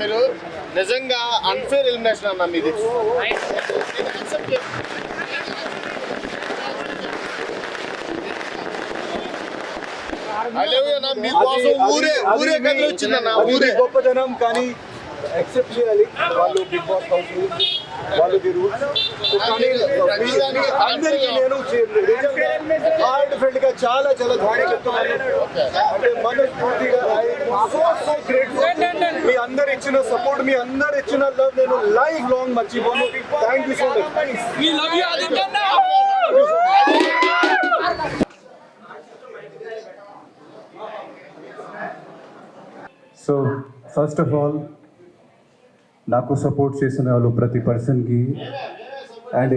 మీరు నిజంగా unfair elimination అన్న మీది. మీకోసం ఊరే ఊరే కదిలి వచ్చిందన్న. ఊరే గొప్పతనం కానీ యాక్సెప్ట్ చేయాలి. వాళ్ళు బిగ్ బాస్ హౌస్ వాళ్ళకి రూల్స్. అందరికీ నేను హార్ట్ ఫెల్ట్ గా చాలా చాలా థ్యాంక్స్ చెప్తున్నాను. అంటే మనస్ఫూర్తిగా మీ అందరు ఇచ్చిన సపోర్ట్, మీ అందరు ఇచ్చిన లవ్ నేను లైఫ్ లాంగ్ మర్చిపోను. Thank you so much. So first of all నాకు సపోర్ట్ చేసిన వాళ్ళు ప్రతి పర్సన్కి, అండ్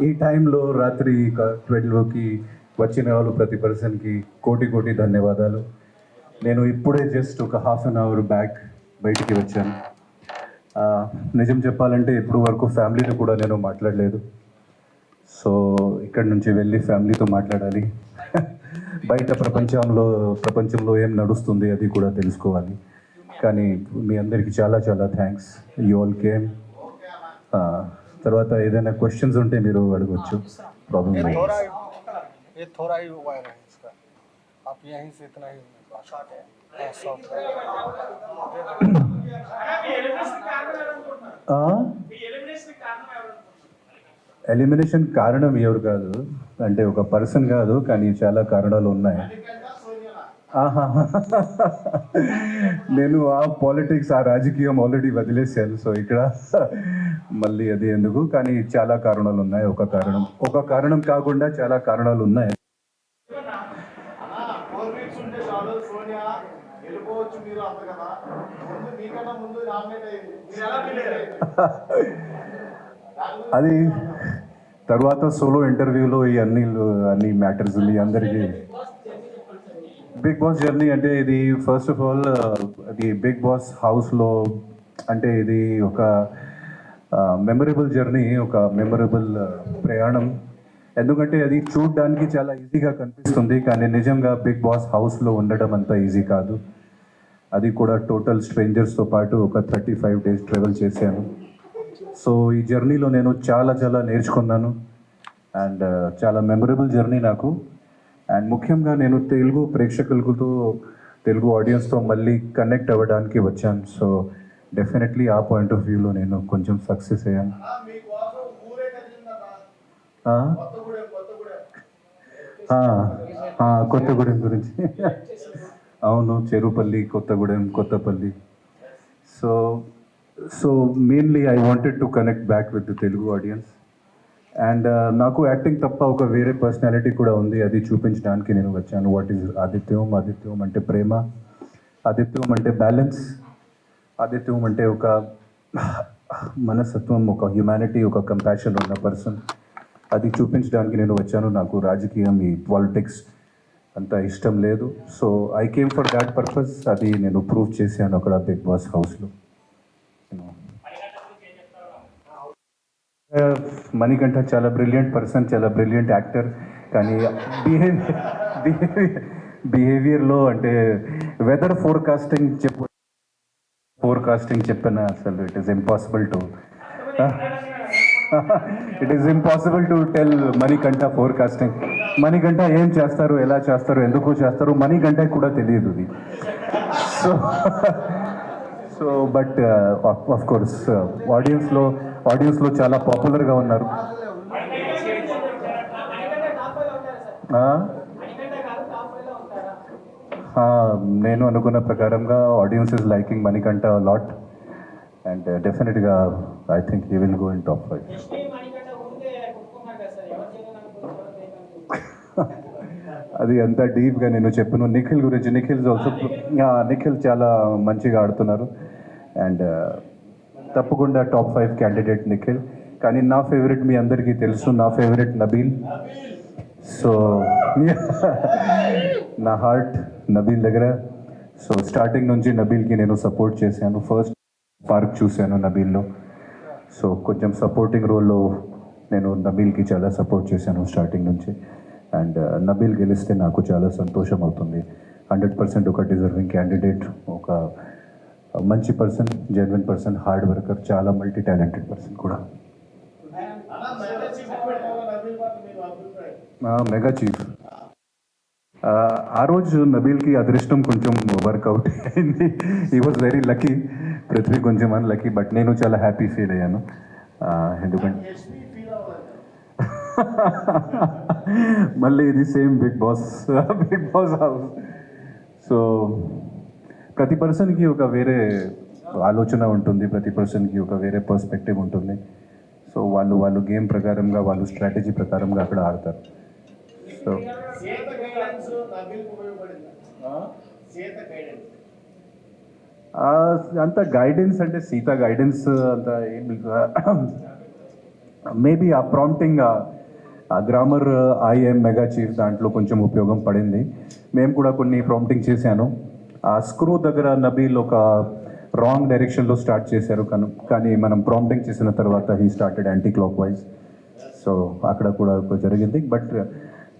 ఈ టైంలో రాత్రి 12కి వచ్చిన వాళ్ళు ప్రతి పర్సన్కి కోటి కోటి ధన్యవాదాలు. నేను ఇప్పుడే జస్ట్ ఒక హాఫ్ అన్ అవర్ బ్యాక్ బయటికి వచ్చాను. నిజం చెప్పాలంటే ఇప్పుడు వరకు ఫ్యామిలీతో కూడా నేను మాట్లాడలేదు. సో ఇక్కడి నుంచి వెళ్ళి ఫ్యామిలీతో మాట్లాడాలి. బయట ప్రపంచంలో ఏం నడుస్తుంది అది కూడా తెలుసుకోవాలి. కానీ మీ అందరికీ చాలా చాలా థ్యాంక్స్. You all came. తర్వాత ఏదైనా క్వశ్చన్స్ ఉంటే మీరు అడగవచ్చు, ప్రాబ్లం లేదు. ఎలిమినేషన్ కారణం ఎవరు కాదు, అంటే ఒక పర్సన్ కాదు, కానీ చాలా కారణాలు ఉన్నాయి. నేను ఆ పాలిటిక్స్, ఆ రాజకీయం ఆల్రెడీ వదిలేసాను. సో ఇక్కడ మళ్ళీ అది ఎందుకు, కానీ చాలా కారణాలు ఉన్నాయి. ఒక కారణం కాకుండా చాలా కారణాలు ఉన్నాయి. అది తర్వాత సోలో ఇంటర్వ్యూలో ఈ అన్ని మ్యాటర్స్ మీ అందరికీ. బిగ్ బాస్ జర్నీ అంటే ఇది ఫస్ట్ ఆఫ్ ఆల్ అది బిగ్ బాస్ హౌస్లో అంటే ఇది ఒక మెమరబుల్ జర్నీ, ఒక మెమరబుల్ ప్రయాణం. ఎందుకంటే అది చూడడానికి చాలా ఈజీగా కనిపిస్తుంది, కానీ నిజంగా బిగ్ బాస్ హౌస్లో ఉండడం అంత ఈజీ కాదు. అది కూడా టోటల్ స్ట్రేంజర్స్తో పాటు ఒక 35 days ట్రావెల్ చేశాను. సో ఈ జర్నీలో నేను చాలా చాలా నేర్చుకున్నాను, అండ్ చాలా మెమరబుల్ జర్నీ నాకు. అండ్ ముఖ్యంగా నేను తెలుగు ప్రేక్షకులతో, తెలుగు ఆడియన్స్తో మళ్ళీ కనెక్ట్ అవ్వడానికి వచ్చాను. సో డెఫినెట్లీ ఆ పాయింట్ ఆఫ్ వ్యూలో నేను కొంచెం సక్సెస్ అయ్యాను. కొత్తగూడెం గురించి అవును, Cherupalli, Kothapalli. So mainly I wanted to connect back with the Telugu audience. And నాకు యాక్టింగ్ తప్ప ఒక వేరే పర్సనాలిటీ కూడా ఉంది, అది చూపించడానికి నేను వచ్చాను. What is ఆదిత్యం? ఆదిత్యం అంటే ప్రేమ, ఆదిత్యం అంటే బ్యాలెన్స్, ఆదిత్యం అంటే ఒక మనస్తత్వం, ఒక హ్యుమానిటీ, ఒక కంపాషన్ ఉన్న పర్సన్. అది చూపించడానికి నేను వచ్చాను. నాకు రాజకీయం, ఈ పాలిటిక్స్ అంత ఇష్టం లేదు. So I came for that purpose. అది నేను ప్రూవ్ చేశాను అక్కడ బిగ్ బాస్ హౌస్లో. మణికంఠ చాలా బ్రిలియంట్ పర్సన్, చాలా బ్రిలియంట్ యాక్టర్, కానీ బిహేవియర్లో అంటే వెదర్ ఫోర్కాస్టింగ్ చెప్పిన అసలు it is impossible to tell Manikanta forecasting. Manikanta ఏం చేస్తారు, ఎలా చేస్తారు, ఎందుకు చేస్తారు మణికంఠ కూడా తెలియదు ఇది. సో బట్ ఆఫ్ కోర్స్ ఆడియన్స్లో ఆడియన్స్లో చాలా పాపులర్గా ఉన్నారు. నేను అనుకున్న ప్రకారంగా audience is liking Manikanta lot and డెఫినెట్గా I think he will go in top 5. అది అంత డీప్గా నేను చెప్పను. నిఖిల్ గురించి, నిఖిల్ చాలా మంచిగా ఆడుతున్నారు అండ్ తప్పకుండా టాప్ 5 క్యాండిడేట్ నిఖిల్. కానీ నా ఫేవరెట్ మీ అందరికీ తెలుసు, నా ఫేవరెట్ నబీల్. సో నా హార్ట్ నబీల్ దగ్గర. సో స్టార్టింగ్ నుంచి నబీల్కి నేను సపోర్ట్ చేశాను. ఫస్ట్ పార్క్ చూశాను నబీల్లో. సో కొంచెం సపోర్టింగ్ రోల్లో నేను నబీల్కి చాలా సపోర్ట్ చేశాను స్టార్టింగ్ నుంచి. అండ్ నబీల్ గెలిస్తే నాకు చాలా సంతోషం అవుతుంది. 100% ఒక డిజర్వింగ్ క్యాండిడేట్, ఒక మంచి person, genuine person, hard worker, చాలా మల్టీ టాలెంటెడ్ పర్సన్ కూడా. మెగా చీఫ్ ఆ రోజు నబీల్కి అదృష్టం కొంచెం వర్కౌట్ అయింది. ఈ వాజ్ వెరీ లక్కీ. పృథ్వీ కొంచెం అన్లక్కీ, బట్ నేను చాలా హ్యాపీ ఫీల్ అయ్యాను. ఎందుకంటే మళ్ళీ ఇది same Bigg Boss house. So ప్రతి పర్సన్కి ఒక వేరే ఆలోచన ఉంటుంది, ప్రతి పర్సన్కి ఒక వేరే పర్స్పెక్టివ్ ఉంటుంది. సో వాళ్ళు గేమ్ ప్రకారంగా, వాళ్ళు స్ట్రాటజీ ప్రకారంగా అక్కడ ఆడతారు. సో అంత గైడెన్స్ అంటే సీత గైడెన్స్ అంత ఏం, మేబీ ఆ ప్రాంప్టింగ్, ఆ గ్రామర్ ఐఎం మెగా చీఫ్ దాంట్లో కొంచెం ఉపయోగం పడింది. మేము కూడా కొన్ని ప్రాంప్టింగ్ చేశాను. ఆ స్క్రూ దగ్గర నబీల్ ఒక రాంగ్ డైరెక్షన్లో స్టార్ట్ చేశారు, కానీ మనం ప్రాంప్టింగ్ చేసిన తర్వాత he started anti clock wise. So అక్కడ కూడా జరిగింది. బట్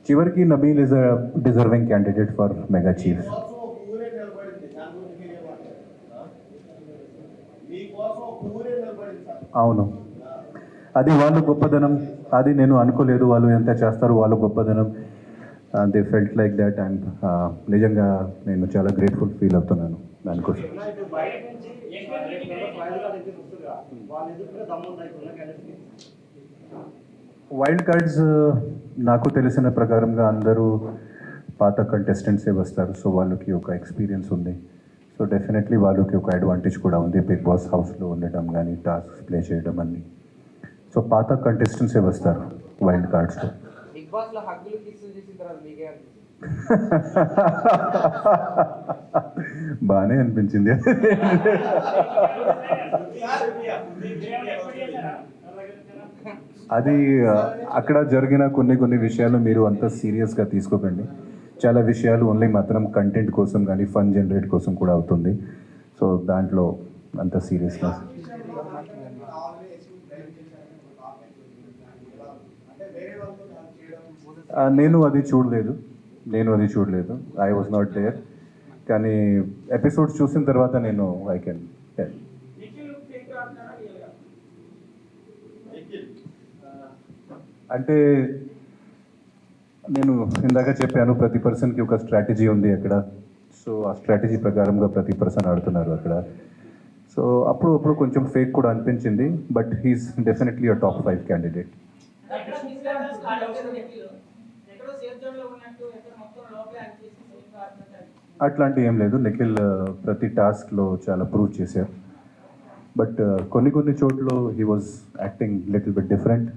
చివరికి Nabeel is a deserving candidate for mega chief. అవును, అది వాళ్ళ గొప్పదనం. అది నేను అనుకోలేదు వాళ్ళు ఎంత చేస్తారు, వాళ్ళ గొప్పదనం. They felt like that and నిజంగా నేను చాలా గ్రేట్ఫుల్ ఫీల్ అవుతున్నాను దానికోసం. వైల్డ్ కార్డ్స్ నాకు తెలిసిన ప్రకారంగా అందరూ పాత కంటెస్టెంట్సే వస్తారు. సో వాళ్ళకి ఒక ఎక్స్పీరియన్స్ ఉంది. సో డెఫినెట్లీ వాళ్ళకి ఒక అడ్వాంటేజ్ కూడా ఉంది బిగ్ బాస్ హౌస్లో ఉండటం కానీ, టాస్క్ ప్లే చేయడం అన్నీ. సో పాత కంటెస్టెంట్సే వస్తారు వైల్డ్ కార్డ్స్లో. బిగ్ బాస్లో హగ్గులు కిస్సులు చేసిన తర్వాత మీకే బాగానే అనిపించింది. అది అక్కడ జరిగిన కొన్ని విషయాలు మీరు అంత సీరియస్గా తీసుకోకండి. చాలా విషయాలు ఓన్లీ మాత్రం కంటెంట్ కోసం కానీ, ఫన్ జనరేట్ కోసం కూడా అవుతుంది. సో దాంట్లో అంత సీరియస్నెస్ నేను అది చూడలేదు. I was not there. కానీ ఎపిసోడ్స్ చూసిన తర్వాత నేను ఐ కెన్. అంటే నేను ఇందాక చెప్పాను, ప్రతి పర్సన్కి ఒక స్ట్రాటజీ ఉంది అక్కడ. సో ఆ స్ట్రాటజీ ప్రకారంగా ప్రతి పర్సన్ ఆడుతున్నారు అక్కడ. సో అప్పుడు కొంచెం ఫేక్ కూడా అనిపించింది. But he's definitely a top 5 candidate. అట్లాంటి ఏం లేదు. నిఖిల్ ప్రతి టాస్క్లో చాలా ప్రూవ్ చేశారు. బట్ కొన్ని చోట్ల he was acting little bit different.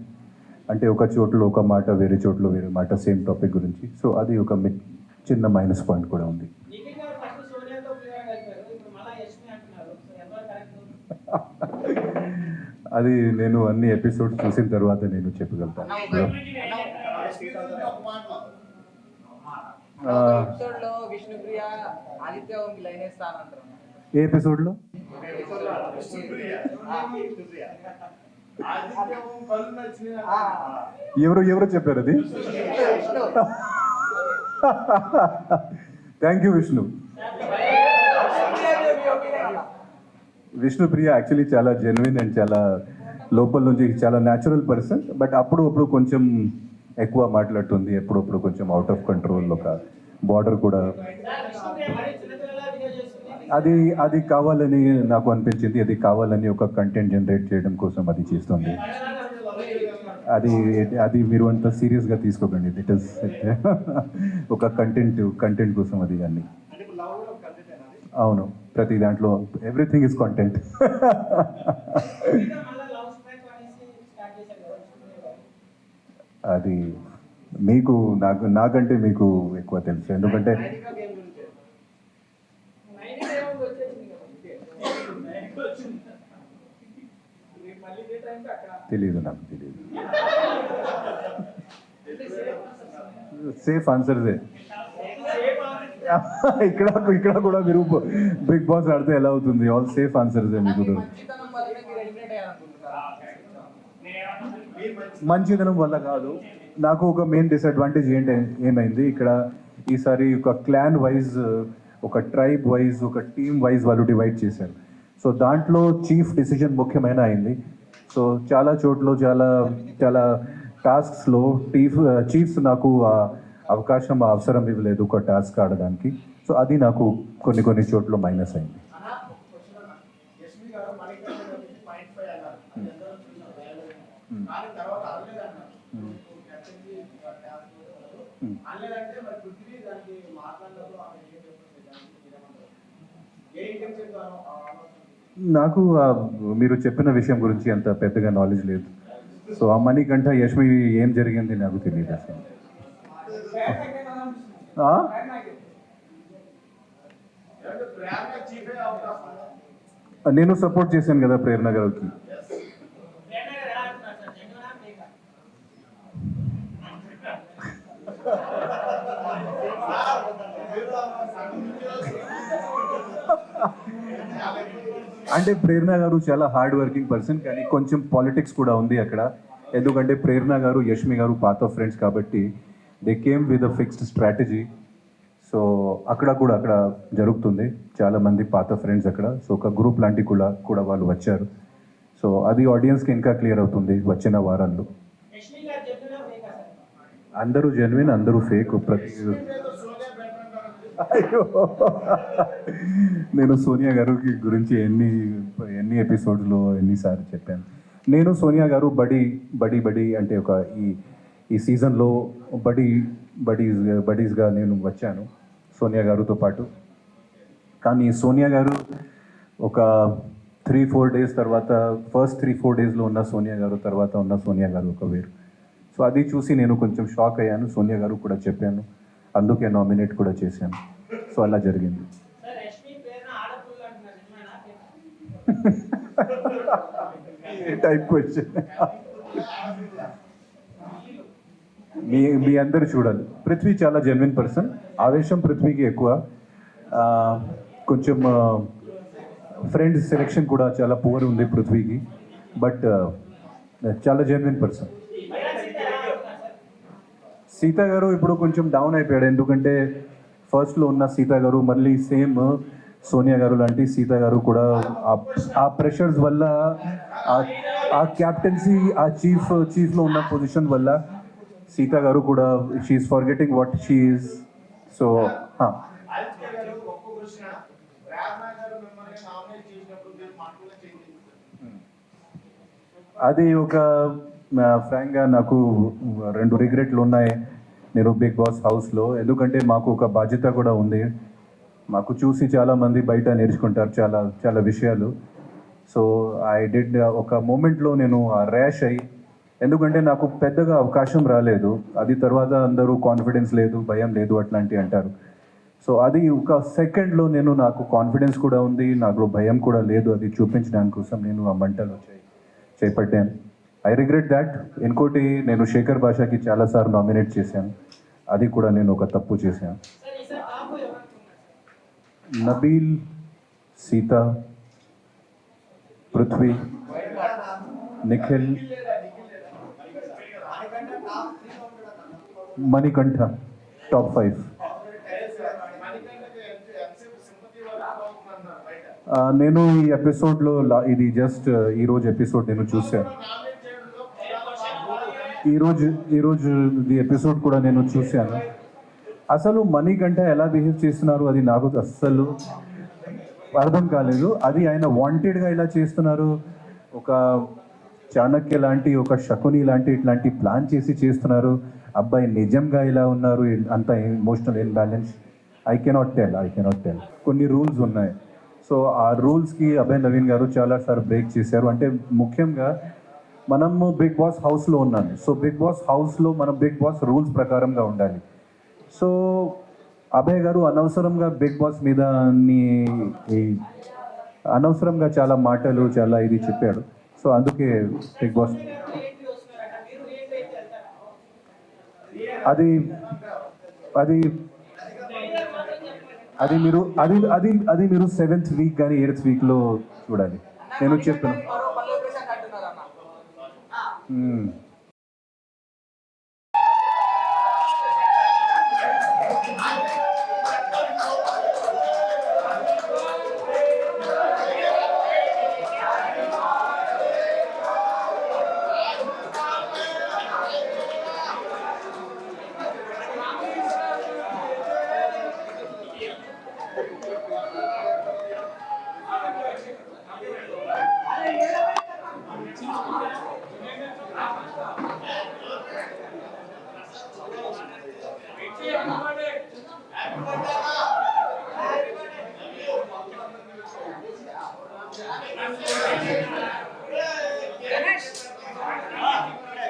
అంటే ఒక చోట్ల ఒక మాట, వేరే చోట్ల వేరే మాట, సేమ్ టాపిక్ గురించి. సో అది ఒక చిన్న మైనస్ పాయింట్ కూడా ఉంది. అది నేను అన్ని ఎపిసోడ్స్ చూసిన తర్వాత నేను చెప్పగలుగుతాను. విష్ణుప్రియ ఆదిత్య ఓంకి లైన్ వేస్తానంటారు. ఏ ఎపిసోడ్లో? ఎవరో చెప్పారు అది. Thank you Vishnu. Vishnupriya actually చాలా జెన్యున్ అండ్ చాలా లోపల నుంచి చాలా న్యాచురల్ పర్సన్. బట్ అప్పుడు కొంచెం ఎక్కువ మాట్లాడుతుంది, ఎప్పుడప్పుడు కొంచెం అవుట్ ఆఫ్ కంట్రోల్, ఒక బార్డర్ కూడా. అది అది కావాలని నాకు అనిపించింది, అది కావాలని ఒక కంటెంట్ జనరేట్ చేయడం కోసం అది చేస్తుంది. అది అది మీరు అంత సీరియస్గా తీసుకోకండి. ఇట్ ఇస్ ఒక కంటెంట్ కోసం అది అన్ని. అవును, ప్రతి దాంట్లో ఎవ్రీథింగ్ ఇస్ కంటెంట్. అది మీకు నాకంటే మీకు ఎక్కువ తెలుసు, ఎందుకంటే తెలీదు, నాకు తెలీదు. సేఫ్ ఆన్సర్సే. ఇక్కడ కూడా మీరు బిగ్ బాస్ ఆడితే ఎలా అవుతుంది? ఆల్ సేఫ్ ఆన్సర్సే మీకు. మంచితనం వల్లనే మీరు ఎలిమినేట్ అయ్యారనుకుంటున్నారా? మంచిదనం వల్ల కాదు. నాకు ఒక మెయిన్ డిసడ్వాంటేజ్ ఏమైంది ఇక్కడ ఈసారి ఒక క్లాన్ వైజ్, ఒక ట్రైబ్ వైజ్, ఒక టీమ్ వైజ్ వాళ్ళు డివైడ్ చేశారు. సో దాంట్లో చీఫ్ డిసిజన్ ముఖ్యమైన అయింది. సో చాలా చోట్ల చాలా టాస్క్స్లో చీఫ్స్ నాకు అవకాశం అవసరం ఇవ్వలేదు ఒక టాస్క్ ఆడడానికి. సో అది నాకు కొన్ని చోట్ల మైనస్ అయింది. నాకు మీరు చెప్పిన విషయం గురించి అంత పెద్దగా నాలెడ్జ్ లేదు. సో ఆ మణికంఠ యష్మి ఏం జరిగింది నాకు తెలియదు అసలు. నేను సపోర్ట్ చేశాను కదా ప్రేరణ గారికి. అంటే ప్రేరణ గారు చాలా హార్డ్ వర్కింగ్ పర్సన్, కానీ కొంచెం పాలిటిక్స్ కూడా ఉంది అక్కడ. ఎందుకంటే ప్రేరణ గారు యష్మి గారు పాత ఫ్రెండ్స్ కాబట్టి they came with a fixed strategy. So అక్కడ జరుగుతుంది, చాలామంది పాత ఫ్రెండ్స్ అక్కడ. సో ఒక గ్రూప్ లాంటి కూడా వాళ్ళు వచ్చారు. సో అది ఆడియన్స్కి ఇంకా క్లియర్ అవుతుంది వచ్చిన వారాల్లో. అందరూ జెన్యున్, అందరూ ఫేక్. అయ్యో, నేను సోనియా గారికి గురించి ఎన్ని ఎపిసోడ్స్లో ఎన్నిసార్లు చెప్పాను. నేను సోనియా గారు బడి అంటే ఒక ఈ సీజన్లో బడీస్గా నేను వచ్చాను సోనియా గారితో పాటు. కానీ సోనియా గారు ఒక 3-4 డేస్ తర్వాత, ఫస్ట్ 3-4 డేస్లో ఉన్న సోనియా గారు, తర్వాత ఉన్న సోనియా గారు ఒక వేరు. సో అది చూసి నేను కొంచెం షాక్ అయ్యాను. సోనియా గారు కూడా చెప్పాను, అందుకే నామినేట్ కూడా చేశాను. సో అలా జరిగింది. Type question. మీ అందరు చూడాలి. పృథ్వీ చాలా జెన్యున్ పర్సన్. ఆవేశం పృథ్వీకి ఎక్కువ. కొంచెం ఫ్రెండ్స్ సెలెక్షన్ కూడా చాలా పువర్ ఉంది పృథ్వీకి. బట్ చాలా జెన్యున్ పర్సన్. సీత గారు ఇప్పుడు కొంచెం డౌన్ అయిపోయాడు, ఎందుకంటే ఫస్ట్లో ఉన్న సీత గారు మళ్ళీ సేమ్ సోనియా గారు లాంటి సీత గారు కూడా ఆ ప్రెషర్స్ వల్ల, ఆ క్యాప్టెన్సీ, ఆ చీఫ్లో ఉన్న పొజిషన్ వల్ల సీత గారు కూడా she is forgetting what she is. So అది ఒక ఫ్రాంక్గా నాకు 2 రిగ్రెట్లు ఉన్నాయి నేను బిగ్ బాస్ హౌస్లో. ఎందుకంటే మాకు ఒక బాధ్యత కూడా ఉంది. మాకు చూసి చాలామంది బయట నేర్చుకుంటారు చాలా విషయాలు. సో ఐ డిడ్ ఒక మూమెంట్లో నేను ర్యాష్ అయ్యి, ఎందుకంటే నాకు పెద్దగా అవకాశం రాలేదు. అది తర్వాత అందరూ కాన్ఫిడెన్స్ లేదు, భయం లేదు అట్లాంటివి అంటారు. సో అది ఒక సెకండ్లో నాకు కాన్ఫిడెన్స్ కూడా ఉంది, నాకు భయం కూడా లేదు. అది చూపించడానికి కోసం నేను ఆ మంటలు చేపట్టాను. I regret that. ఇంకోటి, నేను శేఖర్ భాషకి చాలాసార్లు నామినేట్ చేశాను, అది కూడా నేను ఒక తప్పు చేశాను. నబీల్, సీత, పృథ్వీ, నిఖిల్, మణికంఠ టాప్ 5. నేను ఈ ఎపిసోడ్లో ఇది జస్ట్ ఈరోజు ఎపిసోడ్ నేను చూశాను. ఈరోజు ఈ ఎపిసోడ్ కూడా నేను చూశాను. అసలు మణికంఠ ఎలా బిహేవ్ చేస్తున్నారు అది నాకు అస్సలు అర్థం కాలేదు. అది ఆయన వాంటెడ్గా ఇలా చేస్తున్నారు, ఒక చాణక్య లాంటి, ఒక శకుని లాంటి ఇట్లాంటి ప్లాన్ చేసి చేస్తున్నారు, అబ్బాయి నిజంగా ఇలా ఉన్నారు, అంత emotional imbalance. I cannot tell. కొన్ని రూల్స్ ఉన్నాయి. సో ఆ రూల్స్కి అభయ్ నవీన్ గారు చాలాసార్లు బ్రేక్ చేశారు. అంటే ముఖ్యంగా మనము బిగ్ బాస్ హౌస్లో ఉన్నాను. సో బిగ్ బాస్ హౌస్లో మనం బిగ్ బాస్ రూల్స్ ప్రకారంగా ఉండాలి. సో అభయ్ గారు అనవసరంగా బిగ్ బాస్ మీద అనవసరంగా చాలా మాటలు చాలా ఇది చెప్పాడు. సో అందుకే బిగ్ బాస్ అది అది అది మీరు అది మీరు 7th వీక్ కానీ 8th వీక్లో చూడాలి. నేను చెప్తాను. మరో పల్లవి ప్రశాంత్ అంటున్నారు అన్న.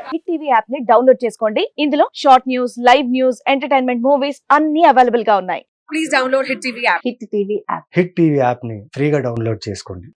హిట్ టీవీ యాప్ ని డౌన్లోడ్ చేసుకోండి. ఇందులో short news, live news, entertainment movies అన్ని అవైలబుల్ గా ఉన్నాయి. Please download hit TV app. Hit TV యాప్ని ఫ్రీగా డౌన్లోడ్ చేసుకోండి.